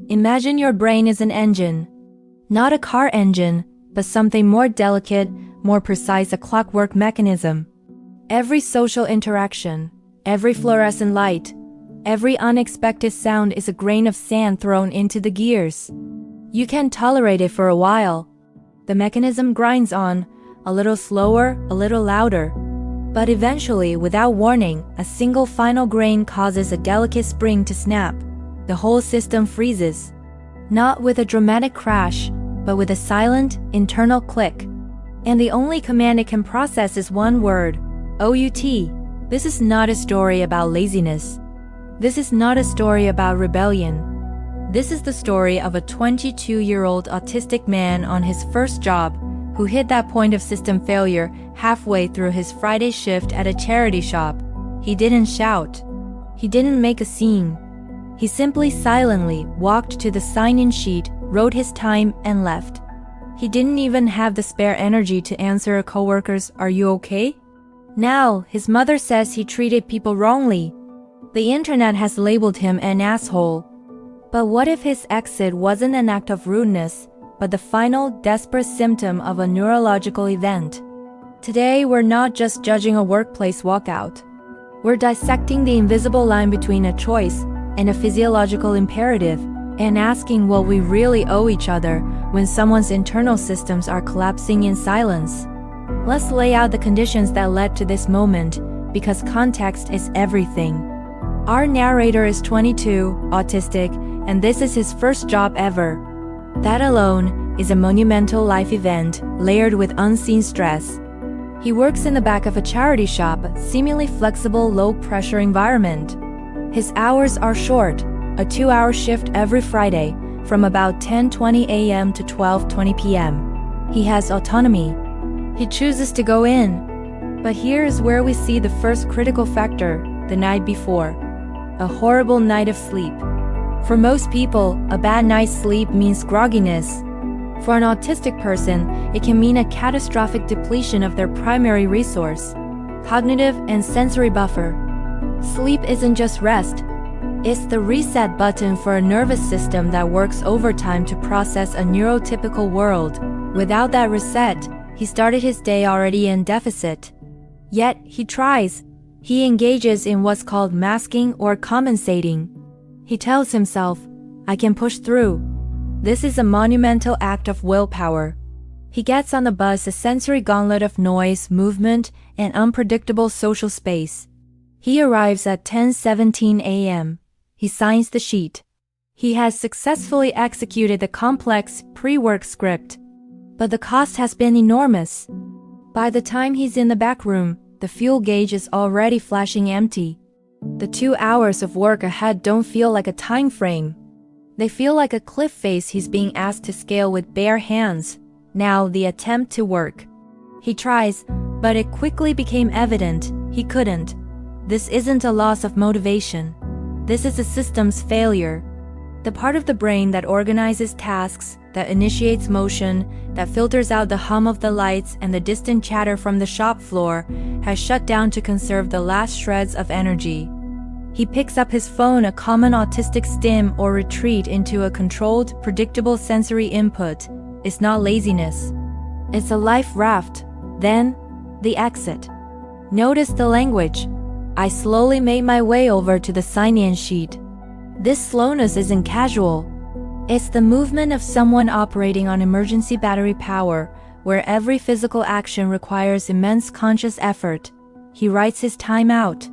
Imagine your brain is an engine. Not a car engine, but something more delicate, more precise, a clockwork mechanism. Every social interaction, every fluorescent light, every unexpected sound is a grain of sand thrown into the gears. You can tolerate it for a while. The mechanism grinds on, a little slower, a little louder. But eventually, without warning, a single final grain causes a delicate spring to snap. The whole system freezes. Not with a dramatic crash, but with a silent, internal click. And the only command it can process is one word: OUT. This is not a story about laziness. This is not a story about rebellion. This is the story of a 22-year-old autistic man on his first job who hit that point of system failure halfway through his Friday shift at a charity shop. He didn't shout. He didn't make a scene. He simply silently walked to the sign-in sheet, wrote his time, and left. He didn't even have the spare energy to answer a coworker's "Are you okay?" Now, his mother says he treated people wrongly. The internet has labeled him an asshole. But what if his exit wasn't an act of rudeness, but the final, desperate symptom of a neurological event? Today, we're not just judging a workplace walkout. We're dissecting the invisible line between a choice and a physiological imperative, and asking what we really owe each other when someone's internal systems are collapsing in silence. Let's lay out the conditions that led to this moment, because context is everything. Our narrator is 22, autistic, and this is his first job ever. That alone is a monumental life event, layered with unseen stress. He works in the back of a charity shop, seemingly flexible, low-pressure environment. His hours are short, a 2-hour shift every Friday, from about 10:20 a.m. to 12:20 p.m. He has autonomy. He chooses to go in. But here is where we see the first critical factor: the night before. A horrible night of sleep. For most people, a bad night's sleep means grogginess. For an autistic person, it can mean a catastrophic depletion of their primary resource, cognitive and sensory buffer. Sleep isn't just rest. It's the reset button for a nervous system that works overtime to process a neurotypical world. Without that reset, he started his day already in deficit. Yet, he tries. He engages in what's called masking or compensating. He tells himself, "I can push through." This is a monumental act of willpower. He gets on the bus, a sensory gauntlet of noise, movement, and unpredictable social space. He arrives at 10:17 a.m. He signs the sheet. He has successfully executed the complex pre-work script. But the cost has been enormous. By the time he's in the back room, the fuel gauge is already flashing empty. The 2 hours of work ahead don't feel like a time frame. They feel like a cliff face he's being asked to scale with bare hands. Now the attempt to work. He tries, but it quickly became evident he couldn't. This isn't a loss of motivation. This is a system's failure. The part of the brain that organizes tasks, that initiates motion, that filters out the hum of the lights and the distant chatter from the shop floor, has shut down to conserve the last shreds of energy. He picks up his phone, a common autistic stim or retreat into a controlled, predictable sensory input. It's not laziness. It's a life raft. Then, the exit. Notice the language. I slowly made my way over to the sign-in sheet. This slowness isn't casual. It's the movement of someone operating on emergency battery power, where every physical action requires immense conscious effort. He writes his time out.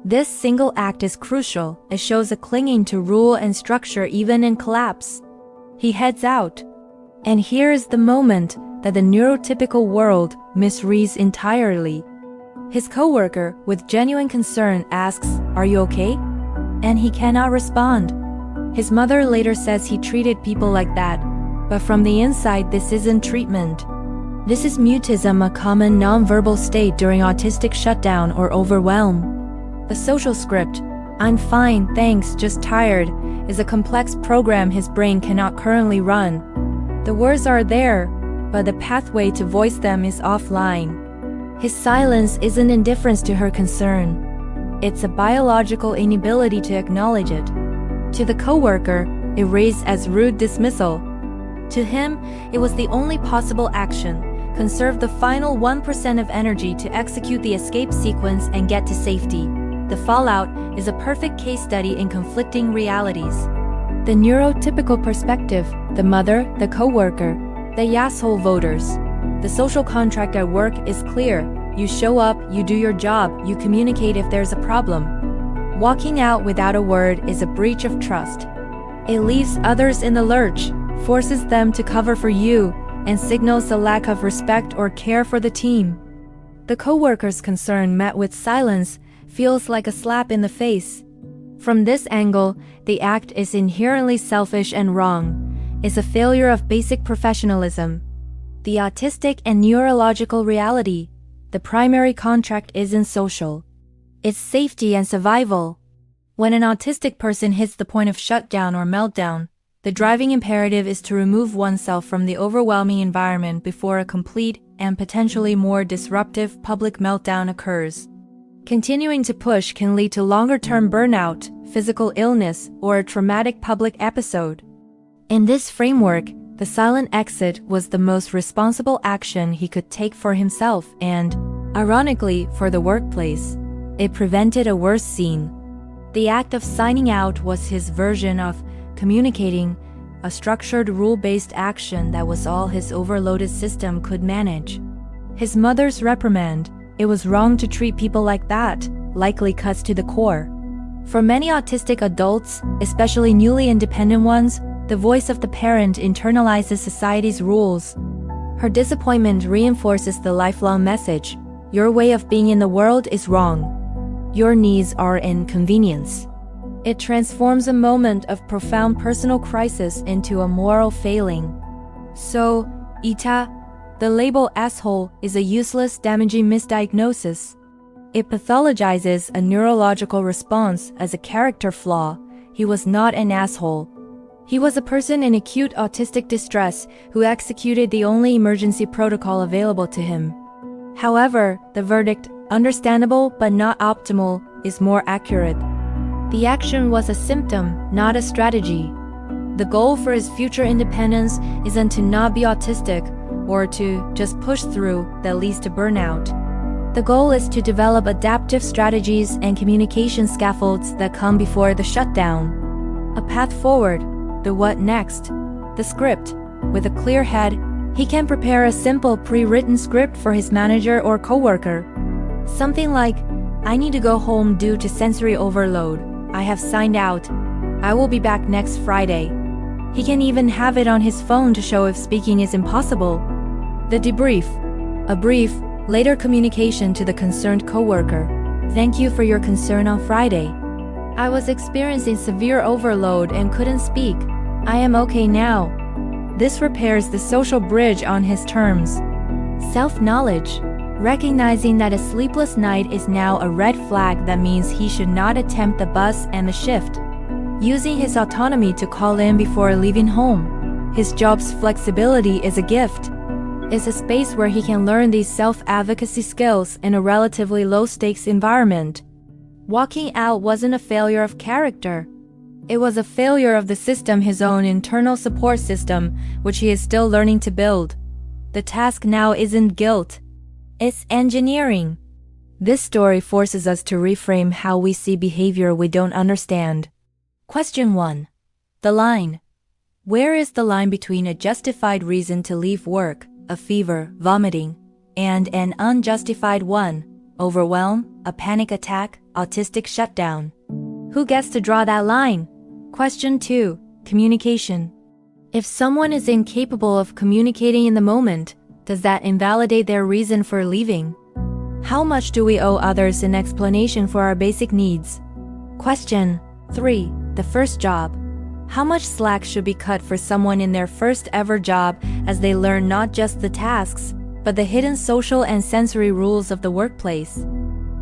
This single act is crucial. It shows a clinging to rule and structure even in collapse. He heads out. And here is the moment that the neurotypical world misreads entirely. His coworker, with genuine concern, asks, "Are you okay?" And he cannot respond. His mother later says he treated people like that, but from the inside this isn't treatment. This is mutism, a common nonverbal state during autistic shutdown or overwhelm. The social script, "I'm fine, thanks, just tired," is a complex program his brain cannot currently run. The words are there, but the pathway to voice them is offline. His silence isn't indifference to her concern. It's a biological inability to acknowledge it. To the coworker, erased as rude dismissal. To him, it was the only possible action. Conserve the final 1% of energy to execute the escape sequence and get to safety. The fallout is a perfect case study in conflicting realities. The neurotypical perspective, the mother, the coworker, the asshole voters. The social contract at work is clear. You show up, you do your job, you communicate if there's a problem. Walking out without a word is a breach of trust. It leaves others in the lurch, forces them to cover for you, and signals a lack of respect or care for the team. The coworker's concern met with silence feels like a slap in the face. From this angle, the act is inherently selfish and wrong. It's a failure of basic professionalism. The autistic and neurological reality. The primary contract isn't social. It's safety and survival. When an autistic person hits the point of shutdown or meltdown, the driving imperative is to remove oneself from the overwhelming environment before a complete and potentially more disruptive public meltdown occurs. Continuing to push can lead to longer-term burnout, physical illness, or a traumatic public episode. In this framework, the silent exit was the most responsible action he could take for himself and, ironically, for the workplace. It prevented a worse scene. The act of signing out was his version of communicating, a structured rule-based action that was all his overloaded system could manage. His mother's reprimand, "It was wrong to treat people like that," likely cuts to the core. For many autistic adults, especially newly independent ones, the voice of the parent internalizes society's rules. Her disappointment reinforces the lifelong message, "Your way of being in the world is wrong. Your needs are an inconvenience." It transforms a moment of profound personal crisis into a moral failing. So, AITA, the label asshole, is a useless, damaging misdiagnosis. It pathologizes a neurological response as a character flaw. He was not an asshole. He was a person in acute autistic distress who executed the only emergency protocol available to him. However, the verdict, understandable but not optimal, is more accurate. The action was a symptom, not a strategy. The goal for his future independence isn't to not be autistic or to just push through that leads to burnout. The goal is to develop adaptive strategies and communication scaffolds that come before the shutdown. A path forward, the what next, the script. With a clear head, he can prepare a simple pre-written script for his manager or coworker. Something like, "I need to go home due to sensory overload. I have signed out. I will be back next Friday." He can even have it on his phone to show if speaking is impossible. The debrief. A brief, later communication to the concerned coworker. "Thank you for your concern on Friday. I was experiencing severe overload and couldn't speak. I am okay now." This repairs the social bridge on his terms. Self-knowledge. Recognizing that a sleepless night is now a red flag that means he should not attempt the bus and the shift. Using his autonomy to call in before leaving home. His job's flexibility is a gift. It's a space where he can learn these self-advocacy skills in a relatively low-stakes environment. Walking out wasn't a failure of character. It was a failure of the system, his own internal support system, which he is still learning to build. The task now isn't guilt. It's engineering. This story forces us to reframe how we see behavior we don't understand. Question 1. The line. Where is the line between a justified reason to leave work, a fever, vomiting, and an unjustified one, overwhelm, a panic attack, autistic shutdown? Who gets to draw that line? Question 2. Communication. If someone is incapable of communicating in the moment, does that invalidate their reason for leaving? How much do we owe others in explanation for our basic needs? Question 3. The first job. How much slack should be cut for someone in their first ever job as they learn not just the tasks, but the hidden social and sensory rules of the workplace?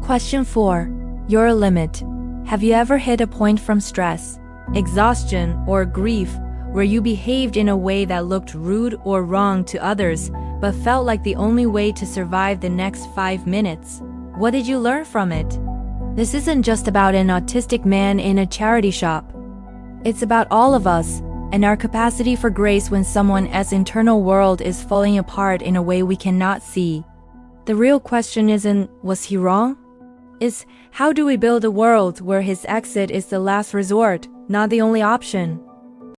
Question 4. Your limit. Have you ever hit a point from stress, exhaustion, or grief where you behaved in a way that looked rude or wrong to others, but felt like the only way to survive the next 5 minutes? What did you learn from it? This isn't just about an autistic man in a charity shop. It's about all of us, and our capacity for grace when someone's internal world is falling apart in a way we cannot see. The real question isn't, was he wrong? Is, how do we build a world where his exit is the last resort, not the only option?